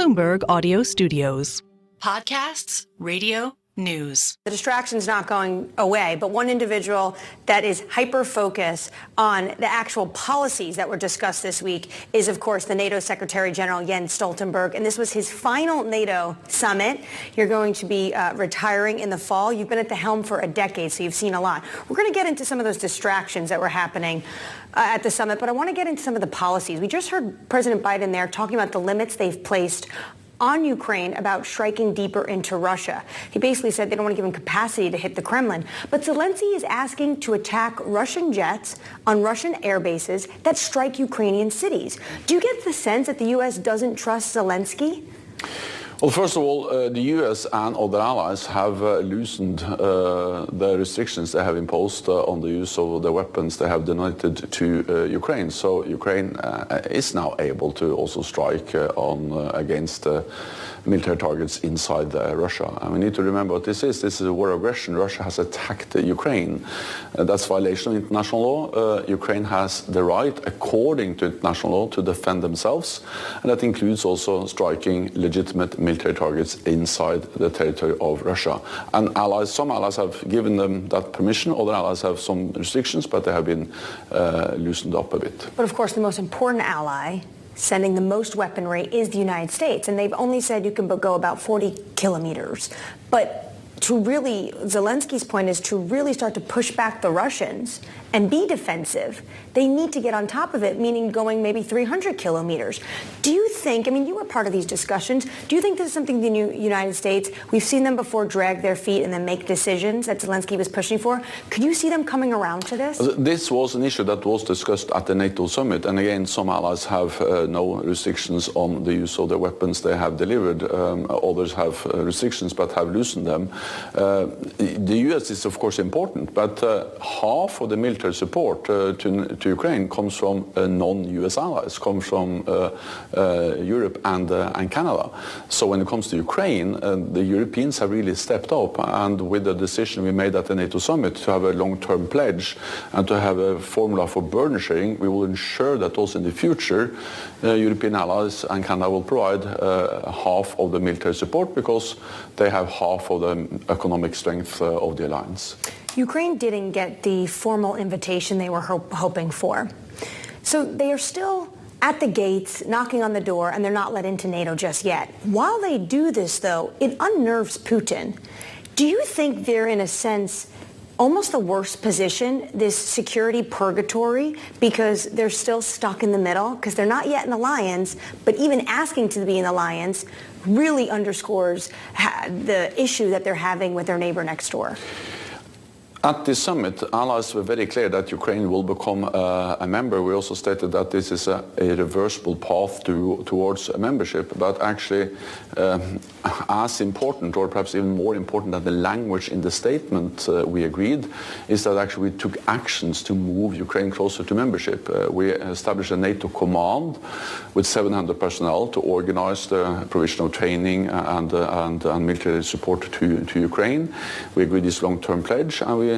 Bloomberg Audio Studios. Podcasts, radio, news. The distraction's not going away, but one individual that is hyper-focused on the actual policies that were discussed this week is, of course, the NATO Secretary General Jens Stoltenberg, and this was his final NATO summit. You're going to be retiring in the fall. You've been at the helm for a decade, so you've seen a lot. We're going to get into some of those distractions that were happening at the summit, but I want to get into some of the policies. We just heard President Biden there talking about the limits they've placed on Ukraine about striking deeper into Russia. He basically said they don't want to give him capacity to hit the Kremlin. But Zelensky is asking to attack Russian jets on Russian air bases that strike Ukrainian cities. Do you get the sense that the U.S. doesn't trust Zelensky? Well, first of all, the US and other allies have loosened the restrictions they have imposed on the use of the weapons they have donated to Ukraine. So Ukraine is now able to also strike against military targets inside Russia. And we need to remember what this is. This is a war of aggression. Russia has attacked Ukraine. That's violation of international law. Ukraine has the right, according to international law, to defend themselves. And that includes also striking legitimate military targets inside the territory of Russia. And some allies have given them that permission. Other allies have some restrictions, but they have been loosened up a bit. But of course, the most important ally sending the most weaponry is the United States. And they've only said you can go about 40 kilometers. But Zelensky's point is to really start to push back the Russians and be defensive. They need to get on top of it, meaning going maybe 300 kilometers. Do you think, you were part of these discussions, do you think this is something the United States, we've seen them before drag their feet and then make decisions that Zelensky was pushing for. Could you see them coming around to this? This was an issue that was discussed at the NATO summit. And again, some allies have no restrictions on the use of the weapons they have delivered. Others have restrictions but have loosened them. The US is, of course, important, but half of the military support to Ukraine comes from non-US allies, comes from Europe and Canada. So when it comes to Ukraine, the Europeans have really stepped up, and with the decision we made at the NATO summit to have a long-term pledge and to have a formula for burden sharing, we will ensure that also in the future European allies and Canada will provide half of the military support because they have half of the economic strength of the alliance. Ukraine didn't get the formal invitation they were hoping for. So they are still at the gates, knocking on the door, and they're not let into NATO just yet. While they do this, though, it unnerves Putin. Do you think they're, in a sense, almost the worst position, this security purgatory, because they're still stuck in the middle, because they're not yet an alliance, but even asking to be an alliance really underscores the issue that they're having with their neighbor next door? At this summit, allies were very clear that Ukraine will become a member. We also stated that this is a reversible path towards a membership, but actually as important, or perhaps even more important than the language in the statement we agreed, is that actually we took actions to move Ukraine closer to membership. We established a NATO command with 700 personnel to organize the provision of training and military support to Ukraine. We agreed this long-term pledge, and we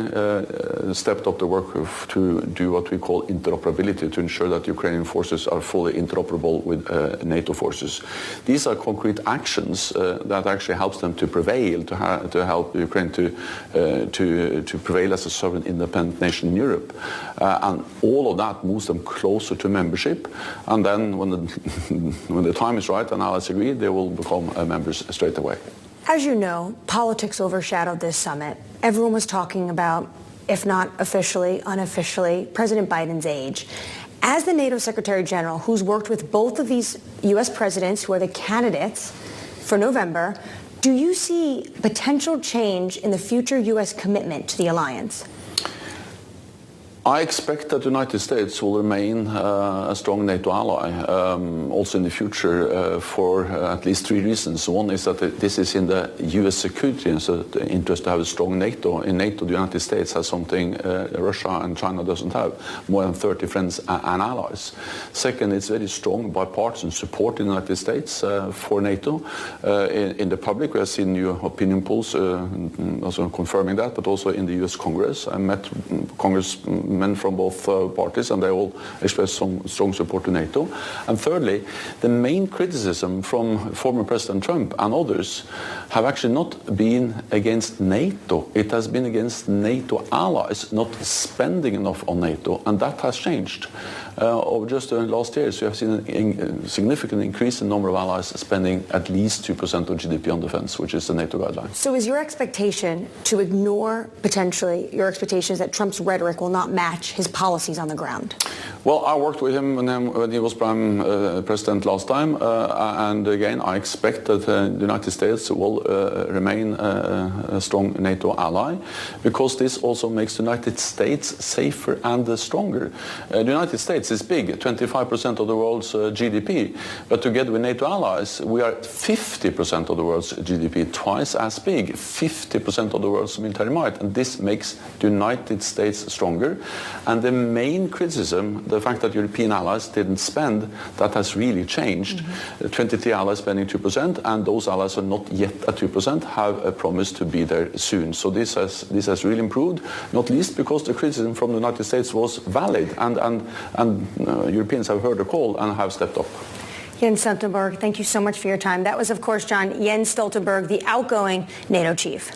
stepped up the work to do what we call interoperability, to ensure that Ukrainian forces are fully interoperable with NATO forces. These are concrete actions that actually helps them to prevail, to help Ukraine to prevail as a sovereign independent nation in Europe. And all of that moves them closer to membership. And then when the time is right and allies agree, they will become members straight away. As you know, politics overshadowed this summit. Everyone was talking about, if not officially, unofficially, President Biden's age. As the NATO Secretary General, who's worked with both of these U.S. presidents who are the candidates for November, do you see potential change in the future U.S. commitment to the alliance? I expect that the United States will remain a strong NATO ally also in the future for at least three reasons. One is that this is in the U.S. security interest to have a strong NATO. In NATO, the United States has something Russia and China doesn't have, more than 30 friends and allies. Second, it's very strong bipartisan support in the United States for NATO. In the public, we have seen new opinion polls also confirming that, but also in the U.S. Congress. I met men from both parties, and they all expressed some strong support to NATO. And thirdly, the main criticism from former President Trump and others have actually not been against NATO. It has been against NATO allies not spending enough on NATO, and that has changed. Over just the last years, we have seen a significant increase in the number of allies spending at least 2% of GDP on defense, which is the NATO guideline. So is your expectation to ignore, potentially, your expectations that Trump's rhetoric will not match his policies on the ground? Well, I worked with him when he was Prime President last time, and again, I expect that the United States will remain a strong NATO ally, because this also makes the United States safer and stronger. The United States is big, 25% of the world's GDP, but together with NATO allies, we are 50% of the world's GDP, twice as big, 50% of the world's military might, and this makes the United States stronger. And the main criticism, the fact that European allies didn't spend, that has really changed. 23 allies spending 2%, and those allies are not yet at 2%, have promised to be there soon. So this has really improved, not least because the criticism from the United States was valid, and Europeans have heard the call and have stepped up. Jens Stoltenberg, thank you so much for your time. That was, of course, Jens Stoltenberg, the outgoing NATO chief.